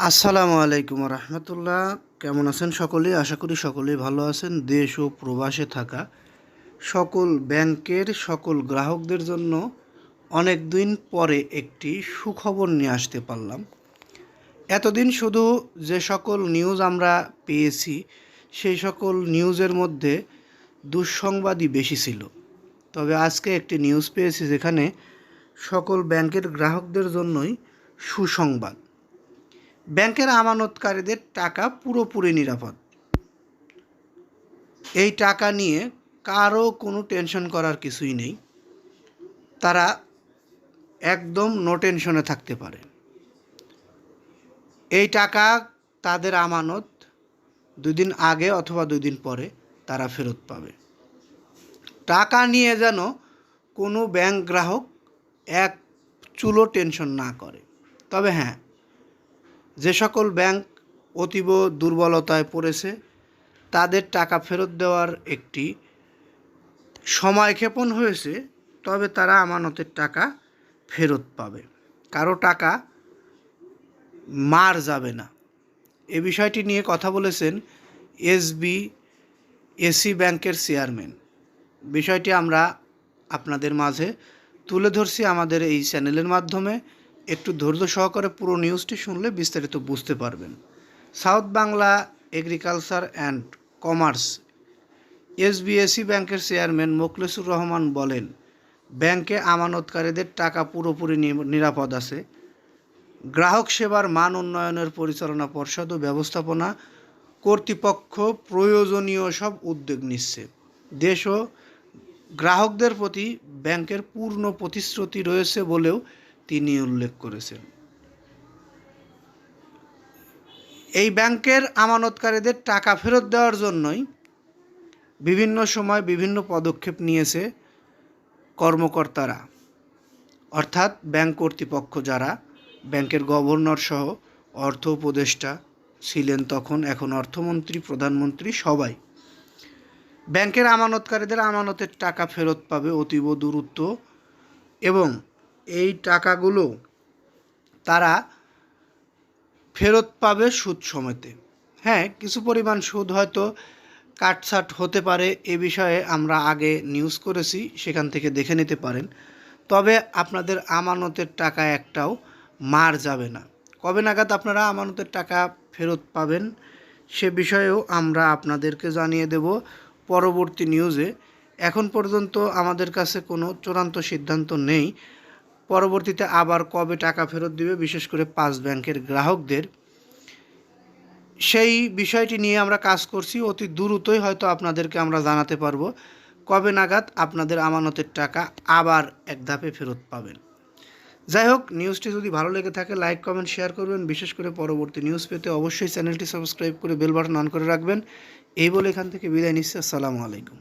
আসসালামু আলাইকুম রহমতুল্লাহ। কেমন আছেন সকলেই? আশা করি সকলেই ভালো আছেন। দেশ ও প্রবাসে থাকা সকল ব্যাংকের সকল গ্রাহকদের জন্য অনেক দিন পরে একটি সুখবর নিয়ে আসতে পারলাম। এতদিন শুধু যে সকল নিউজ আমরা পেয়েছি সেই সকল নিউজের মধ্যে দুঃসংবাদই বেশি ছিল, তবে আজকে একটি নিউজ পেয়েছি যেখানে সকল ব্যাংকের গ্রাহকদের জন্যই সুসংবাদ। ব্যাংকের আমানতকারীদের টাকা পুরোপুরি নিরাপদ। এই টাকা নিয়ে কারো কোনো টেনশন করার কিছুই নেই। তারা একদম নো টেনশনে থাকতে পারে। এই টাকা তাদের আমানত 2 দিন আগে অথবা 2 দিন পরে তারা ফেরত পাবে। টাকা নিয়ে যেন কোনো ব্যাংক গ্রাহক এক চুলো টেনশন না করে। তবে হ্যাঁ, যে সকল ব্যাংক অতীব দুর্বলতায় পড়েছে তাদের টাকা ফেরত দেওয়ার একটি সময়ক্ষেপণ হয়েছে, তবে তারা আমানতের টাকা ফেরত পাবে। কারো টাকা মার যাবে না। এ বিষয়টি নিয়ে কথা বলেছেন এসবি ব্যাংকের চেয়ারম্যান। বিষয়টি আমরা আপনাদের মাঝে তুলে ধরছি আমাদের এই চ্যানেলের মাধ্যমে। একটু ধৈর্য সহকারে পুরো নিউজটি শুনলে বিস্তারিত বুঝতে পারবেন। South Bangla agriculture and commerce SB ব্যাংকের চেয়ারম্যান মোখলেসুর রহমান বলেন, ব্যাংকে আমানতকারীদের টাকা পুরোপুরি নিরাপদ আছে। গ্রাহক সেবার মান উন্নয়নের পরিচালনা পর্ষদ ও ব্যবস্থাপনা কর্তৃপক্ষ প্রয়োজনীয় সব উদ্যোগ নিচ্ছে। দেশ ও গ্রাহকদের প্রতি ব্যাংকের পূর্ণ প্রতিশ্রুতি রয়েছে বলেও তিনি উল্লেখ করেছেন। এই ব্যাংকের আমানতকারীদের টাকা ফেরত দেওয়ার জন্যই বিভিন্ন সময় বিভিন্ন পদক্ষেপ নিয়েছে কর্মকর্তারা, অর্থাৎ ব্যাংক কর্তৃপক্ষ যারা, ব্যাংকের গভর্নর সহ অর্থ উপদেষ্টা ছিলেন তখন, এখন অর্থমন্ত্রী, প্রধানমন্ত্রী সবাই ব্যাংকের আমানতকারীদের আমানতের টাকা ফেরত পাবে অতীব দ্রুত এবং এই টাকাগুলো তারা ফেরত পাবে সুদ সমেতে। হ্যাঁ, কিছু পরিমাণ সুদ হয়তো কাটছাট হতে পারে, এ বিষয়ে আমরা আগে নিউজ করেছি, সেখান থেকে দেখে নিতে পারেন। তবে আপনাদের আমানতের টাকা একটাও মার যাবে না। কবে নাগাদ আপনারা আমানতের টাকা ফেরত পাবেন সে বিষয়েও আমরা আপনাদেরকে জানিয়ে দেব পরবর্তী নিউজে। এখন পর্যন্ত আমাদের কাছে কোনো চূড়ান্ত সিদ্ধান্ত নেই পরবর্তীতে আবার কবে টাকা ফেরত দিবে, বিশেষ করে 5 ব্যাংকের গ্রাহকদের, সেই বিষয়টি নিয়ে আমরা কাজ করছি। অতি দ্রুতই হয়তো আপনাদেরকে আমরা জানাতে পারবো কবে নাগাদ আপনাদের আমানতের টাকা আবার এক ধাপে ফেরত পাবেন। যাই হোক, নিউজটি যদি ভালো লেগে থাকে লাইক, কমেন্ট, শেয়ার করবেন। বিশেষ করে পরবর্তী নিউজ পেতে অবশ্যই চ্যানেলটি সাবস্ক্রাইব করে বেল বাটন অন করে রাখবেন। এই বলে এখান থেকে বিদায় নিচ্ছি। আসসালামু আলাইকুম।